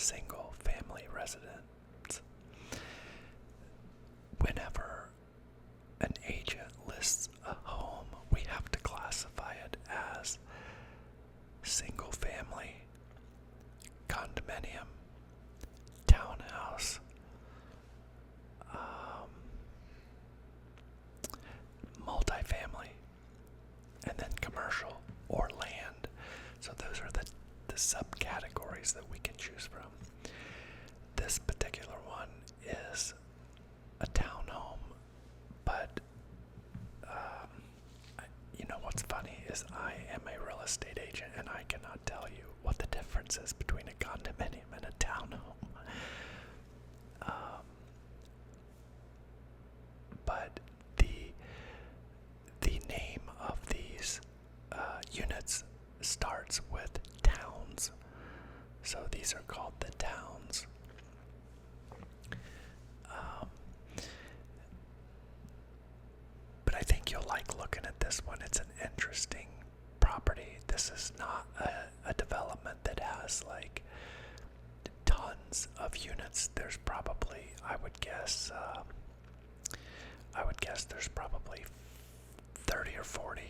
single family residence. Whenever an agent lists a home, we have to classify it as single family, condominium, townhouse, multifamily, and then commercial or land. So those are the subcategories that we can choose from. This particular one is a townhome, but you know what's funny is I am a real estate agent and I cannot tell you what the difference is between a condominium and a townhome. But the name of these units starts with towns, so these are called the towns. But I think you'll like looking at this one. It's an interesting property. This is not a development that has like tons of units. There's probably, I would guess there's probably 30 or 40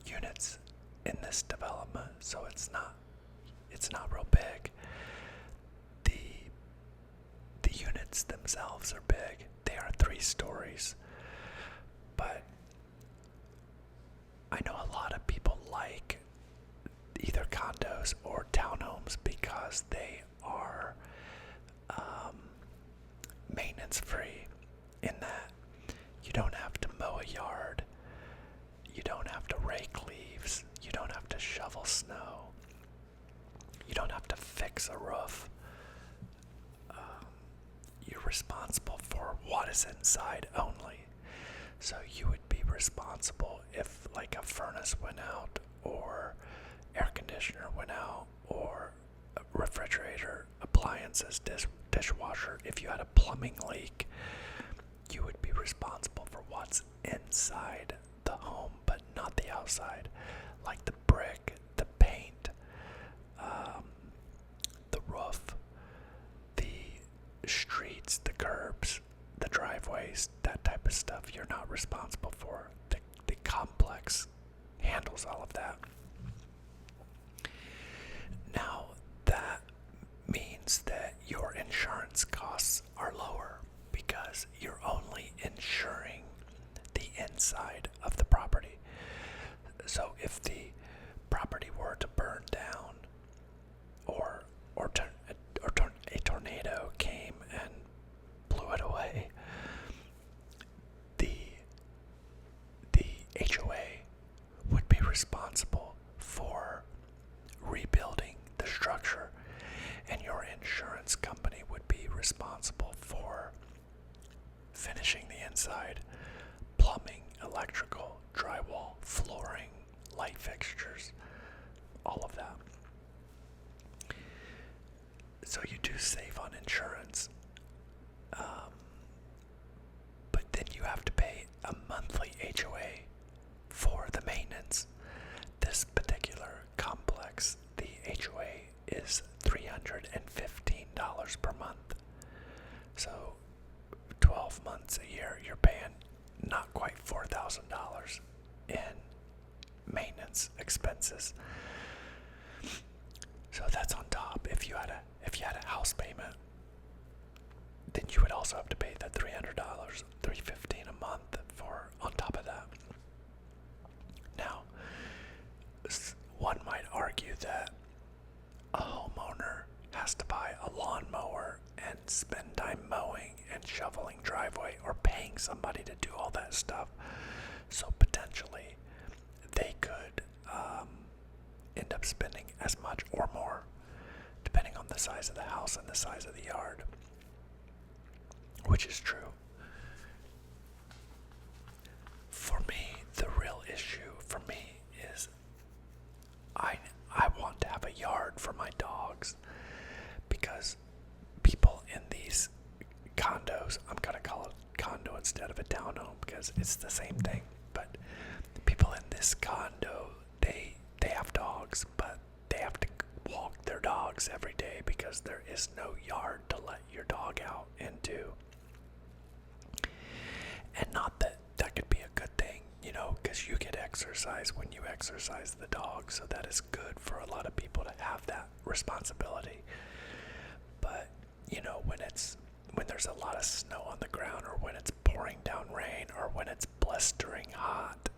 units in this development, so it's not real big. The units themselves are big. They are 3 stories, but I know a lot of people like either condos or townhomes because they are maintenance free, in that you don't have to mow a yard, you don't have to rake leaves, you don't have to shovel snow, you don't have to fix a roof. You're responsible for what is inside only. So you would be responsible if like a furnace went out, or air conditioner went out, or a refrigerator, appliances, dishwasher. If you had a plumbing leak, you would be responsible for what's inside the home, but not the outside. Like the brick, the paint, the roof, the streets, the curbs, the driveways, that type of stuff you're not responsible for. The complex handles all of that. Now, that means that your insurance costs are lower because you're only insuring the inside of the property. So if the property were to burn down, or a tornado came and blew it away, the HOA would be responsible for rebuilding the structure, and your insurance company would be responsible for finishing the inside, plumbing, electrical, drywall, flooring, light fixtures, all of that. So you do save on insurance, but then you have to pay a monthly HOA for the maintenance. This particular complex, the HOA is $315 per month. So 12 months a year, you're paying not quite $4,000 in maintenance expenses. So that's on top. If you had a house payment, then you would also have to pay that $300, $315 a month for on top of that. Now, one might argue that a homeowner has to buy a lawnmower and spend time mowing and shoveling driveway or paying somebody to do all that stuff. So potentially they could end up spending as much or more, depending on the size of the house and the size of the yard, which is true. For me, the real issue for me is I want to have a yard for my dogs, because people in these condos, I'm going to call it condo instead of a townhome because it's the same thing, but people in this condo, they have dogs, but they have to walk their dogs every day because there is no yard to let your dog out into. And not that that could be a good thing, because you get exercise when you exercise the dog, so that is good for a lot of people to have that responsibility. But, when there's a lot of snow on the ground, or when it's pouring down rain, or when it's blistering hot,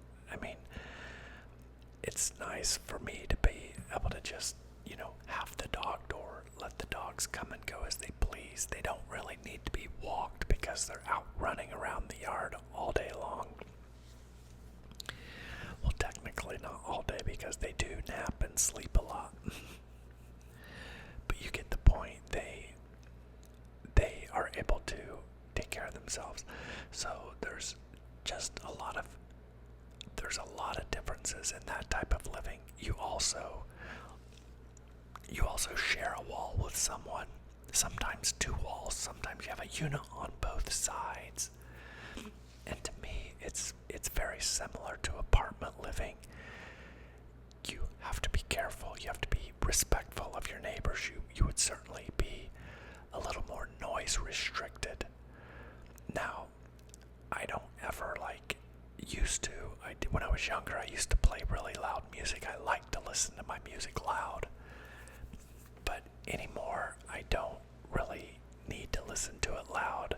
it's nice for me to be able to just, have the dog door, let the dogs come and go as they please. They don't really need to be walked because they're out running around the yard all day long. Well, technically not all day because they do nap and sleep a lot. But you get the point. They are able to take care of themselves. So there's a lot of differences in that type of living. You also share a wall with someone, sometimes two walls, sometimes you have a unit on both sides. And to me, it's very similar to apartment living. You have to be careful, you have to be respectful of your neighbors. You would certainly be a little more noise restricted. Now, I don't ever when I was younger, I used to play really loud music. I like to listen to my music loud. But anymore, I don't really need to listen to it loud.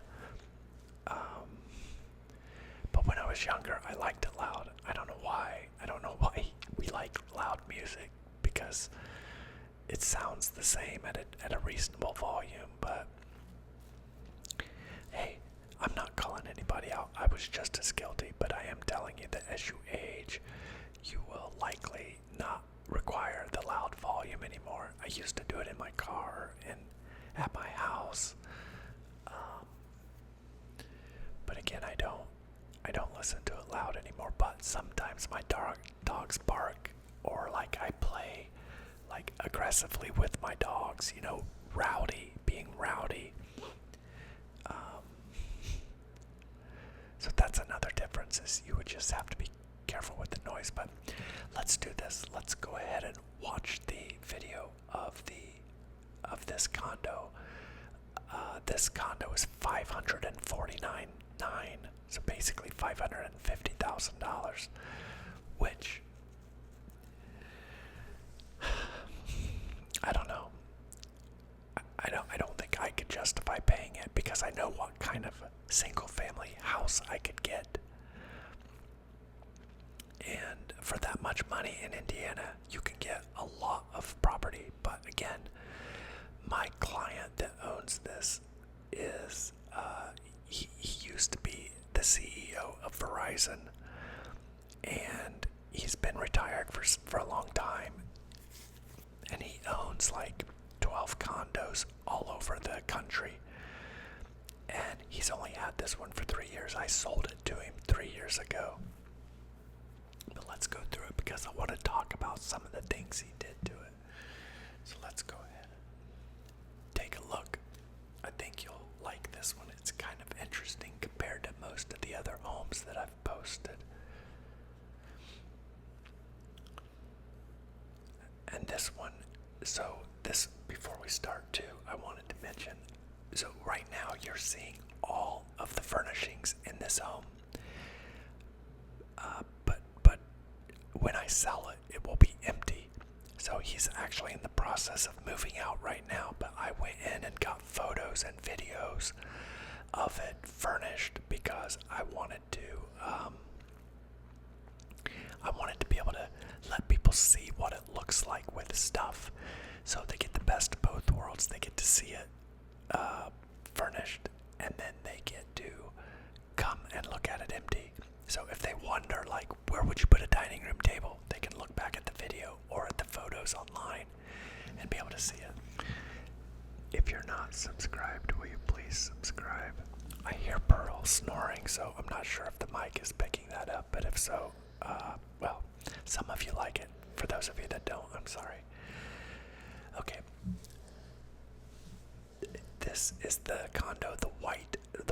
But when I was younger, I liked it loud. I don't know why. I don't know why we like loud music, because it sounds the same at a reasonable volume. But hey, I'm not calling anybody out. I was just as guilty, but I am telling you that as you age, you will likely not require the loud volume anymore. I used to do it in my car and at my house. But again, I don't listen to it loud anymore. But sometimes my dogs bark, or I play aggressively with my dogs, being rowdy. So that's another difference, is you would just have to be careful with the noise. But let's do this. Let's go ahead and watch the video of this condo. This condo is $549,900, so basically $550,000, which I don't know. I don't think I could justify paying it, because I know what kind of single-family house I could get. And for that much money in Indiana, you can get a lot of property. But again, my client that owns this is, he used to be the CEO of Verizon, and he's been retired for a long time. And he owns 12 condos all over the country. And he's only had this one for 3 years. I sold it to him 3 years ago. But let's go through it, because I want to talk about some of the things he did to it. So let's go ahead. Take a look. I think you'll like this one. It's kind of interesting compared to most of the other homes that I've posted. And this one, before we start too, I wanted to mention, so right now you're seeing all of the furnishings in this home. But when I sell it, it will be empty. So he's actually in the process of moving out right now, but I went in and got photos and videos of it furnished, because I wanted to be able to let people see what it looks like with stuff, so they get the best of both worlds. They get to see it furnished, and then they get to come and look at it empty. So if they wonder, where would you put a dining room table, they can look back at the video or at the photos online and be able to see it. If you're not subscribed, will you please subscribe? I hear Pearl snoring, so I'm not sure if the mic is picking that up, but if so, well, some of you like it. For those of you that don't, I'm sorry. Okay. This is the condo, the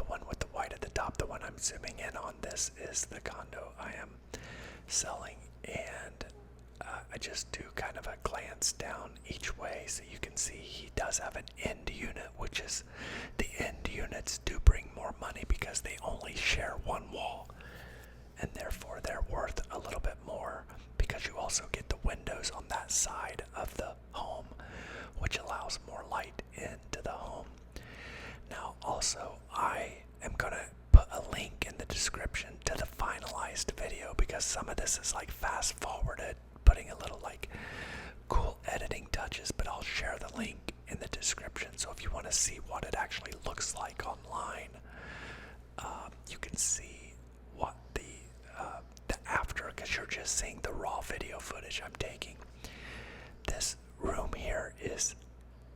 one with the white at the top. The one I'm zooming in on, this is the condo I am selling, and I just do kind of a glance down each way so you can does have an end unit, which is the end units do bring more money because they only share one wall, and therefore they're worth a little bit more because you also get the windows on that side of the home, which allows more light into the home. Now, also, I am going to put a link in the description to the finalized video because some of this is like fast forwarded, putting a little like cool editing touches, but I'll share the link in the description. So if you want to see what it actually looks like online, you can see what the after, because you're just seeing the raw video footage I'm taking. This room here is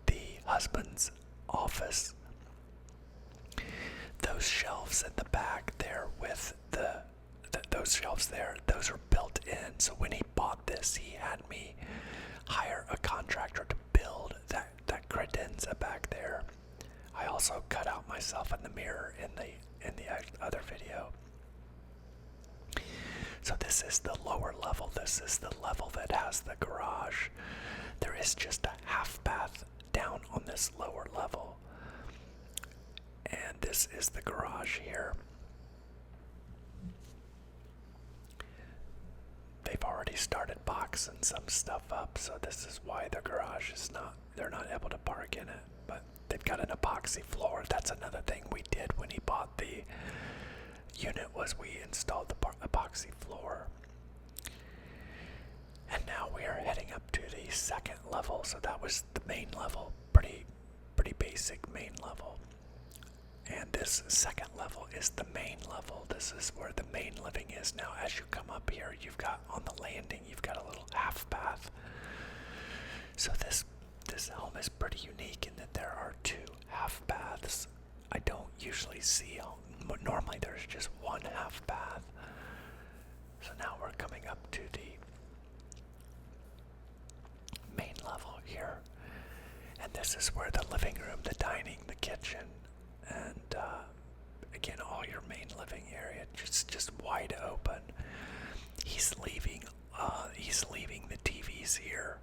the husband's office. Those shelves at the back there with those shelves there, those are built in. So when he bought this, he had me hire a contractor to build that credenza back there. I also cut out myself in the mirror in the other video. So this is the lower level. This is the level that has the garage. There is just a half bath down on this lower level. And this is the garage here. They've already started boxing some stuff up, so this is why the garage is they're not able to park in it. But they've got an epoxy floor. That's another thing we did when he bought the unit, was we installed the epoxy floor. And now we are heading up to the second level. So that was the main level, pretty basic main level. And this second level is the main level. This is where the main living is. Now, as you come up here, you've got on the landing, you've got a little half bath. So this home is pretty unique in that there are two half baths. I don't usually see, normally there's just one half bath. So now we're coming up to the main level here. And this is where the living room, the dining, the kitchen, and again, all your main living area, just wide open. He's leaving the TVs here.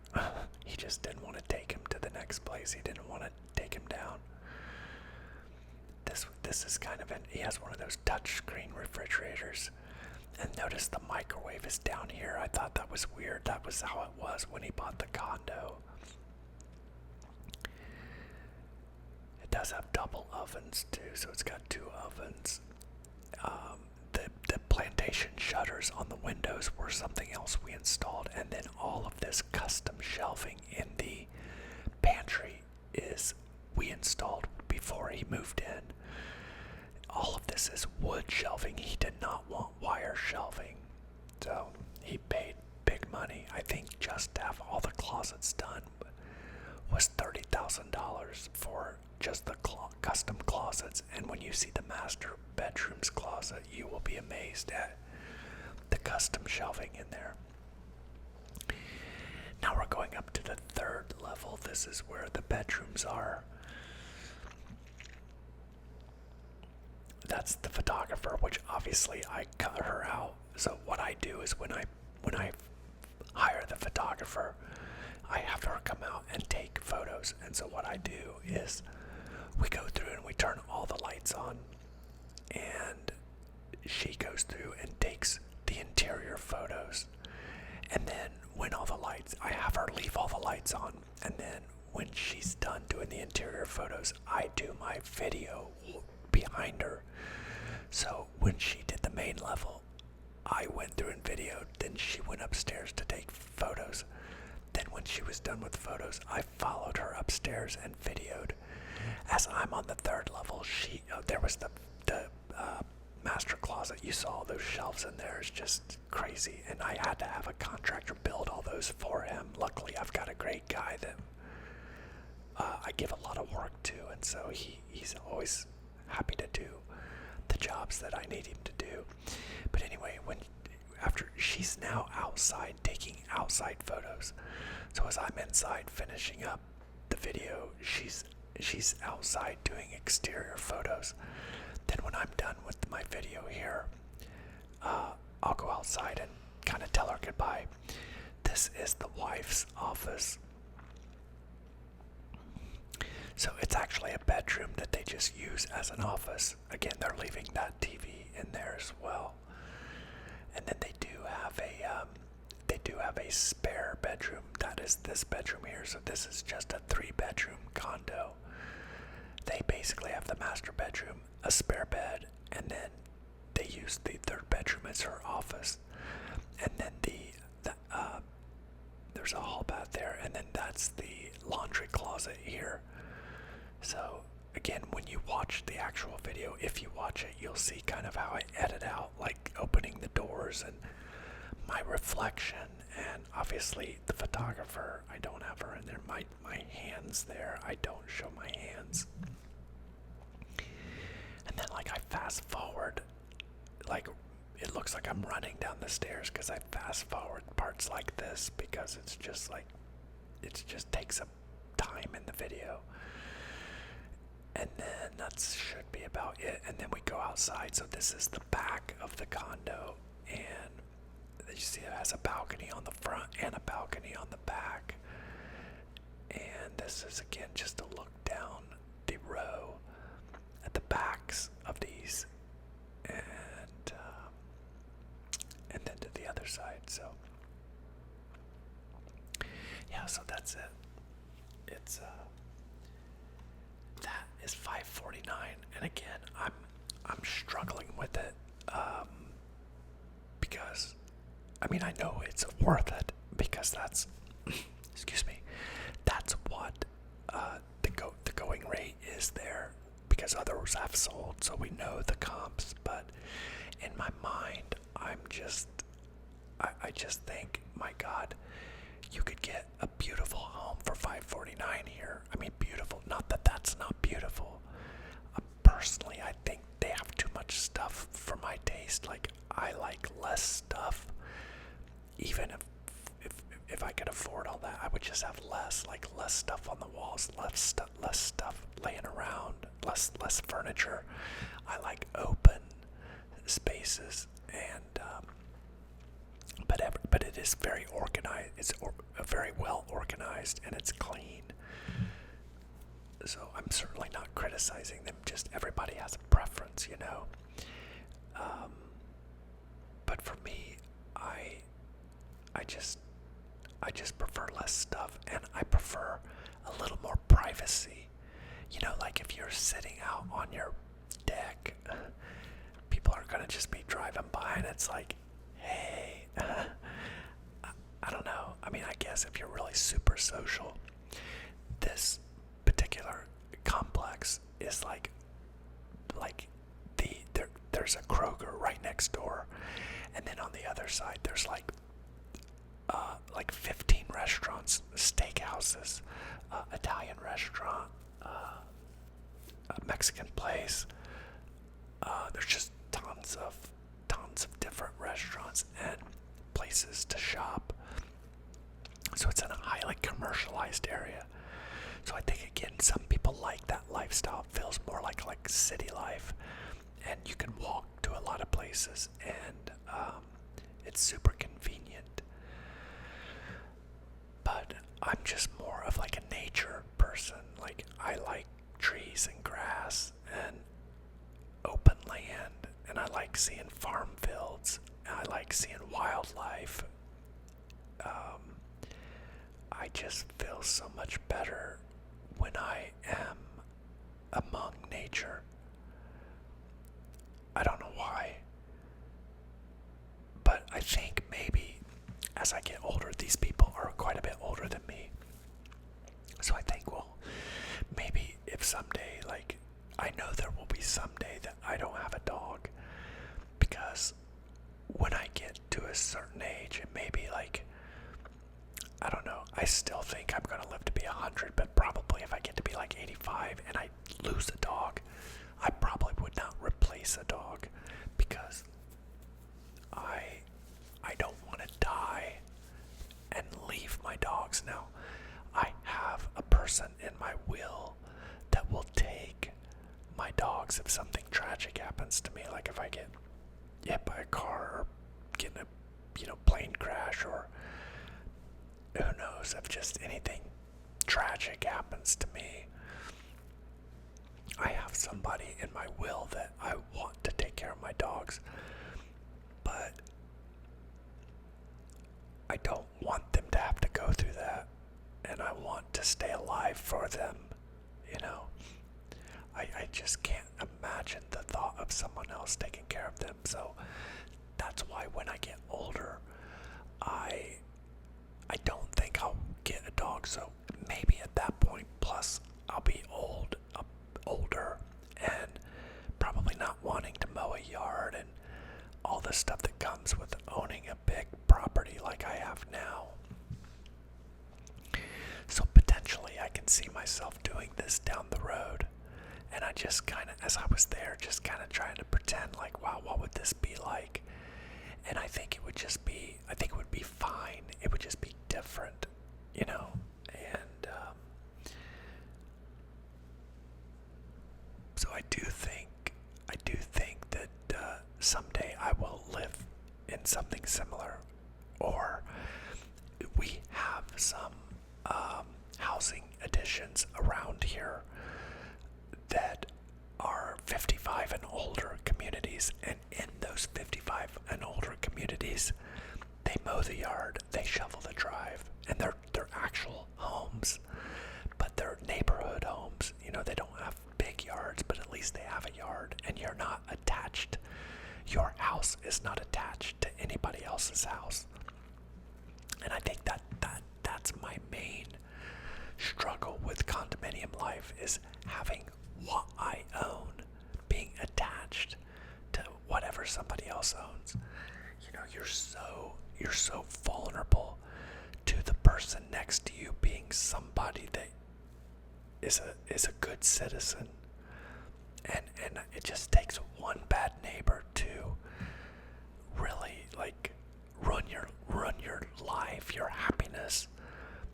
He just didn't want to take him to the next place. He didn't want to take him down. This is kind of he has one of those touchscreen refrigerators. And notice the microwave is down here. I thought that was weird. That was how it was when he bought the condo. It does have double ovens too, so it's got two ovens. The plantation shutters on the windows were something else we installed, and then all of this custom shelving in the pantry is we installed before he moved in. All of this is wood shelving. He did not want wire shelving, so he paid big money. I think just to have all the closets done was $30,000 for just the custom closets. And when you see the master bedroom's closet, you will be amazed at the custom shelving in there. Now we're going up to the third level. This is where the bedrooms are. That's the photographer, which obviously I cut her out. So what I do is when I hire the photographer, I have her come out and take photos. And so what I do is we go through and we turn all the lights on, and she goes through and takes the interior photos. And then when all the lights, I have her leave all the lights on, and then when she's done doing the interior photos, I do my video behind her. So when she did the main level, I went through and videoed, then she went upstairs to take photos. Then when she was done with the photos, I followed her upstairs and videoed. As I'm on the third level, there was the master closet. You saw those shelves in there. It's just crazy. And I had to have a contractor build all those for him. Luckily, I've got a great guy that I give a lot of work to, and so he's always happy to do the jobs that I need him to do. But anyway, after she's now outside taking outside photos, so as I'm inside finishing up the video, she's outside doing exterior photos. Then when I'm done with my video here, I'll go outside and kind of tell her goodbye. This is the wife's office. So it's actually a bedroom that they just use as an office. Again, they're leaving that TV in there as well. And then they do have a spare bedroom. That is this bedroom here. So this is just a 3-bedroom condo. They basically have the master bedroom, a spare bed, and then they use the 3rd bedroom as her office. And then there's a hall bath there, and then that's the laundry closet here. So again, when you watch the actual video, if you watch it, you'll see kind of how I edit out, like opening the doors and my reflection, and obviously the photographer, I don't have her in there. My hands there, I don't show my hands. And then like I fast forward, like it looks like I'm running down the stairs because I fast forward parts like this because it's just like, it just takes up time in the video. And then that should be about it. And then we go outside. So this is the back of the condo, and you see it has a balcony on the front and a balcony on the back. And this is again just a look down the row at the backs of these, and then to the other side. So yeah, so that's it. It's that is $549, and again, I'm struggling with it because I mean I know it's worth it because that's excuse me, that's what the going rate is there because others have sold, so we know the comps. But in my mind, I just think, my God, you could get a beautiful home for $549 here. I mean, beautiful. Not that that's not beautiful. Personally, I think they have too much stuff for my taste. Like, I like less stuff. Even if I could afford all that, I would just have less stuff on the walls, less stuff laying around, less furniture. I like open spaces, and but it is very organized. It's very well organized, and it's clean. So I'm certainly not criticizing them. Just everybody has a preference, you know. But for me, I just prefer less stuff, and I prefer a little more privacy. You know, like if you're sitting out on your deck, people are gonna just be driving by, and it's like, hey, I don't know. I mean, I guess if you're really super social, this particular complex is like there's a Kroger right next door, and then on the other side there's like 15 restaurants, steakhouses, Italian restaurant, a Mexican place. There's just tons of different restaurants and places to shop. So it's in a highly commercialized area. So I think again, some people like that lifestyle. It feels more like city life, and you can walk to a lot of places, and it's super convenient. But I'm just more of like a nature person. Like, I like trees and grass and open land, and I like seeing farm fields, and I like seeing wildlife. I just feel so much better when I am among nature. I don't know why, but I think maybe as I get older, these people are quite a bit older than me. So I think, well, maybe if someday, like, I know there will be someday that I don't have a dog, because when I get to a certain age, and maybe like, I don't know, I still think I'm going to live to be 100, but probably if I get to be like 85 and I lose a dog, I probably would not replace a dog, because I don't want to die and leave my dogs. Now, I have a person in my will that will take my dogs if something tragic happens to me, like if I get hit by a car or get in a plane crash, or who knows if just anything tragic happens to me. somebody in my will that I want to take care of my dogs, but I don't want them to have to go through that, and I want to stay alive for them, you know. I just can't imagine the thought of someone else taking care of them. So that's why when I get older, I don't think I'll get a dog. So maybe at that point, plus I'll be older, and probably not wanting to mow a yard and all the stuff that comes with owning a big property like I have now. So potentially I can see myself doing this down the road. And I just kind of, as I was there, just kind of trying to pretend like, wow, what would this be like? And I think it would be fine. It would just be different, you know? And so I do think that someday I will live in something similar. Or we have some housing additions around here that are 55 and older communities, and in those 55 and older communities, they mow the yard, they shovel the drive, and they're actual homes, but they're neighborhood homes. You know, they don't have big yards, but at least they have a yard, and you're not attached. Your house is not attached to anybody else's house. And I think that's my main struggle with condominium life, is having what I own being attached to whatever somebody else owns. You know, you're so vulnerable to the person next to you being somebody that is a good citizen, and it just takes one bad neighbor to really like run your life, your happiness.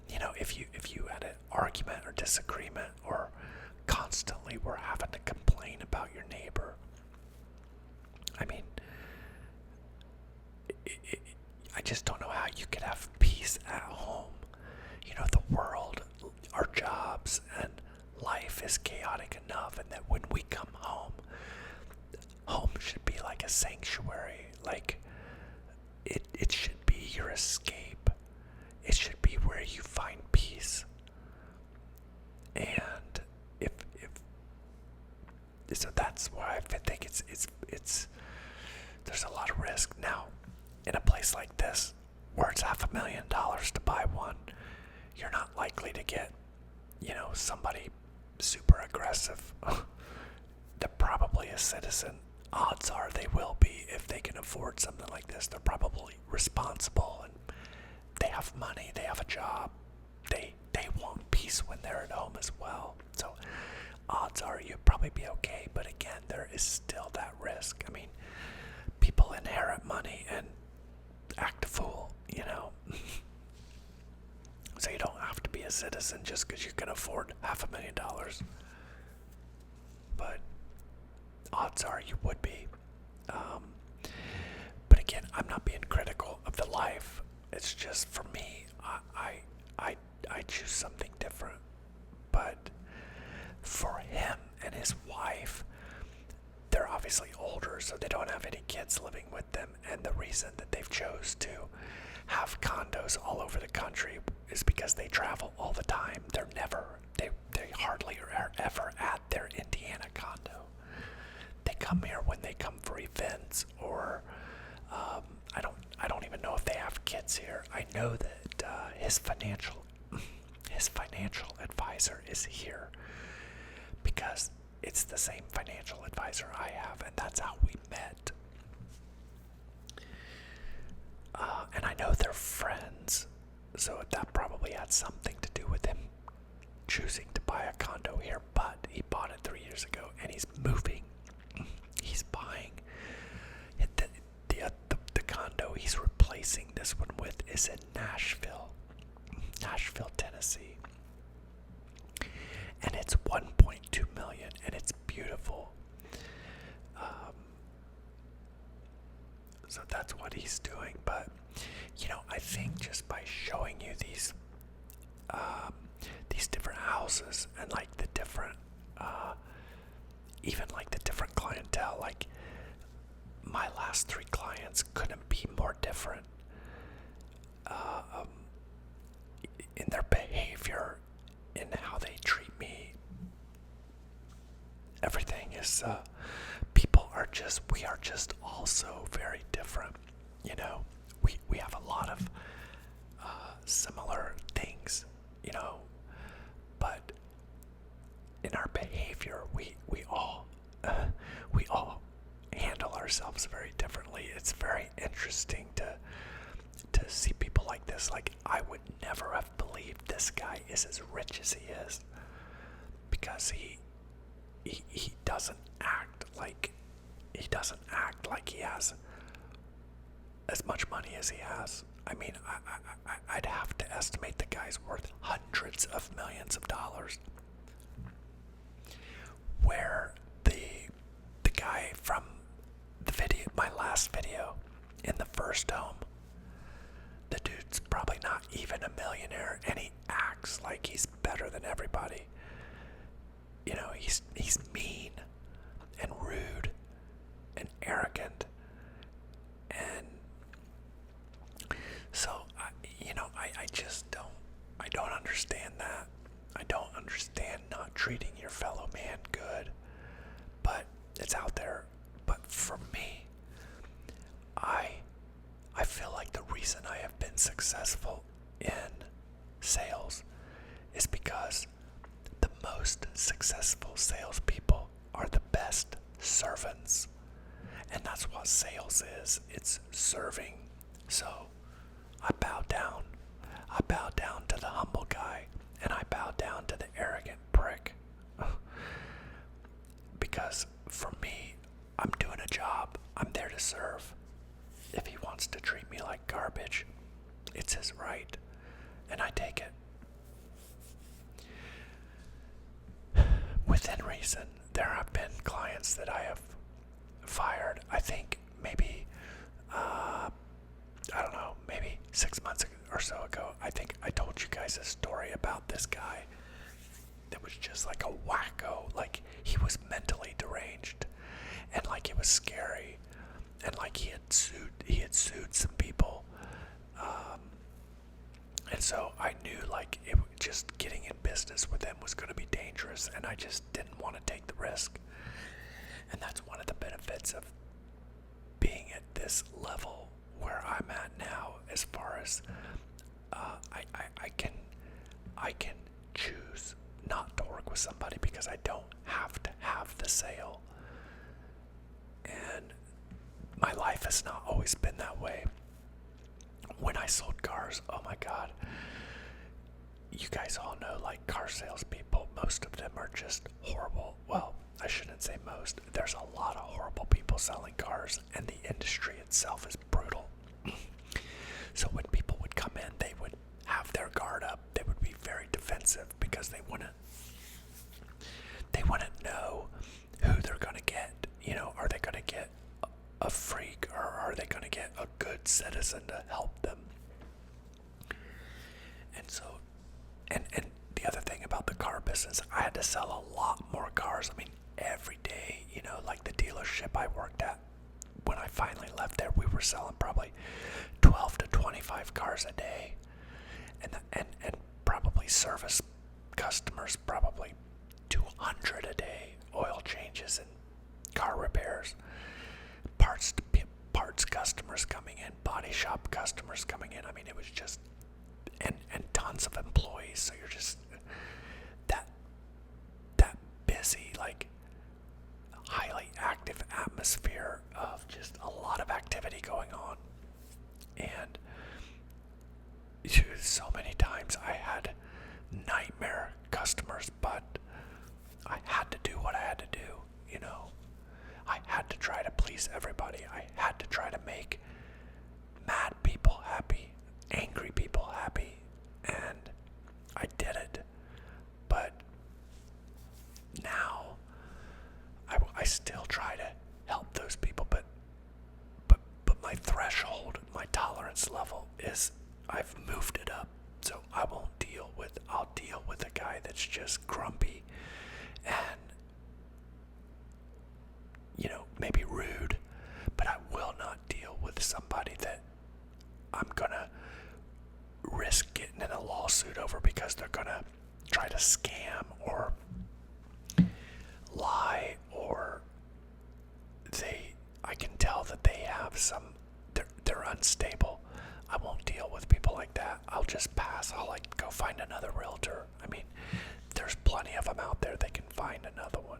You know, if you had an argument or disagreement, or constantly were having to complain about your neighbor, I mean, I just don't know how you could have peace at home. You know, the world, our jobs, and life is chaotic enough, and that when we come home should be like a sanctuary. Like, it should be your escape. It should be where you find peace. And so that's why I think it's there's a lot of risk. Now, in a place like this, where it's $500,000 to buy one, you're not likely to get, you know, somebody super aggressive. They're probably a citizen. Odds are they will be if they can afford something like this. They're probably responsible, and they have money, they have a job. They want peace when they're at home as well. So odds are you'd probably be okay, but again, there is still that risk. I mean, people inherit money and act a fool, you know. So you don't have to be a citizen just because you can afford $500,000. But odds are you would be. But again, I'm not being critical of the life. It's just, for me, I choose something different. But for him and his wife, they're obviously older, so they don't have any kids living with them. And the reason that they've chose to have condos all over the country is because they travel all the time. They hardly are ever at their Indiana condo. They come here when they come for events, or I don't even know if they have kids here. I know that his financial advisor is here because it's the same financial advisor I have, and that's how we met. And I know they're friends, so that probably had something to do with him choosing to buy a condo here. But he bought it 3 years ago, and he's moving. He's buying the condo he's replacing this one with is in Nashville, Tennessee, and it's $1.2 million, and it's beautiful. So that's what he's doing. But you know, I think just by showing you these different houses and like the different even like the different clientele, like my last 3 clients couldn't be more different in their behavior, in how they treat me. Everything is, we are just all so very different. You know, we have a lot of similar things, you know, but in our behavior, we all handle ourselves very differently. It's very interesting to see people like this. Like, I would never have believed this guy is as rich as he is, because he doesn't act like he has as much money as he has. I mean, I'd have to estimate the guy's worth hundreds of millions of dollars. Where the guy from the video, my last video, in the first home, the dude's probably not even a millionaire, and he acts like he's better than everybody. You know, he's mean and rude and arrogant, and so I just don't understand that. I don't understand not treating your fellow man good, but it's out there. But for me, I feel like the reason I have been successful in sales is because the most successful salespeople are the best servants. And that's what sales is. It's serving. So I bow down. I bow down to the humble guy, and I bow down to the arrogant prick. Because for me, I'm doing a job. I'm there to serve. If he wants to treat me like garbage, it's his right, and I take it. Within reason, there have been clients that I have fired. I think maybe, I don't know, maybe 6 months or so ago, I think I told you guys a story about this guy that was just like a wacko. Like, he was mentally deranged, and like, it was scary, and like, he had sued some people, and so I knew like just getting in business with him was going to be dangerous, and I just didn't want to take the risk. And that's one of the benefits of being at this level where I'm at now, as far as I can choose not to work with somebody because I don't have to have the sale. And my life has not always been that way. When I sold cars, oh my God, you guys all know, like, car salespeople, most of them are just horrible. Well, I shouldn't say most. There's a lot of horrible people selling cars, and the industry itself is brutal. So when people would come in, they would have their guard up. They would be very defensive because they wouldn't know who they're going to get. You know, are they going to get a freak, or are they going to get a good citizen to help them? And so, and the other thing about the car business, I had to sell a lot more cars. I mean, every day, you know, like the dealership I worked at, when I finally left there, we were selling probably 12 to 25 cars a day, and probably service customers probably 200 a day, oil changes and car repairs, parts customers coming in, body shop customers coming in. I mean, it was just, and tons of employees. So you're just that busy, like, highly active atmosphere of just a lot of activity going on. And so many times I had nightmare customers, but I had to do what I had to do, you know. I had to try to please everybody. I had to try to make mad people happy, angry people happy, and I did it. But now I still try to help those people, but my threshold, my tolerance level is, I've moved it up. So I'll deal with a guy that's just grumpy and maybe rude, but I will not deal with somebody that I'm gonna risk getting in a lawsuit over because they're gonna try to scam or lie, or I can tell that they have they're unstable. I won't deal with people like that. I'll just pass. I'll like go find another realtor. I mean, there's plenty of them out there. They can find another one.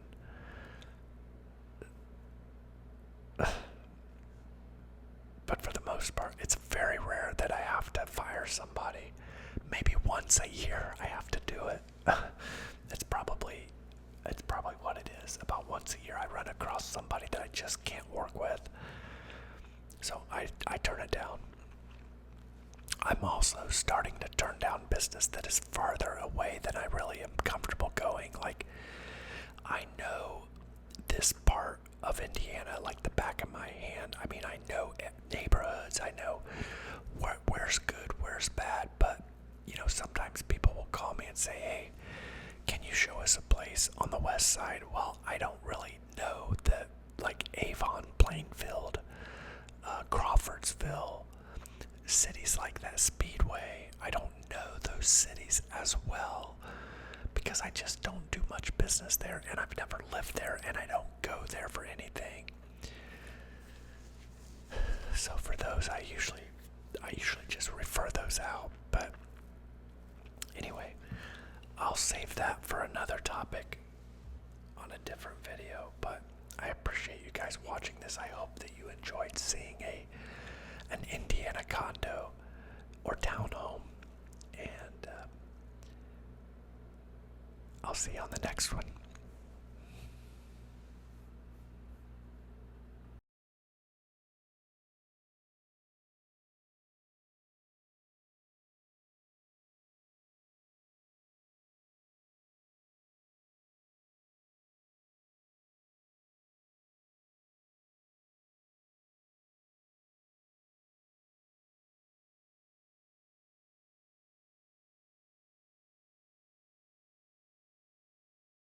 But for the most part, it's very rare that I have to fire somebody. Maybe once a year I have to do it. It's probably what it is. About once a year I run across somebody that I just can't work with. So I turn it down. I'm also starting to turn down business that is farther away than I really am comfortable going. Like, I know this part of Indiana like the back of my hand. I mean, I know neighborhoods. I know where's good, where's bad. But, sometimes people will call me and say, hey, can you show us a place on the west side? Well, I don't really know like Avon, Plainfield, Crawfordsville, cities like that, Speedway. I don't know those cities as well because I just don't do much business there, and I've never lived there, and I don't go there for anything. So for those, I usually just refer those out. But anyway, I'll save that for another topic on a different video. But I appreciate you guys watching this. I hope that you enjoyed seeing an Indiana condo or townhome, and I'll see you on the next one.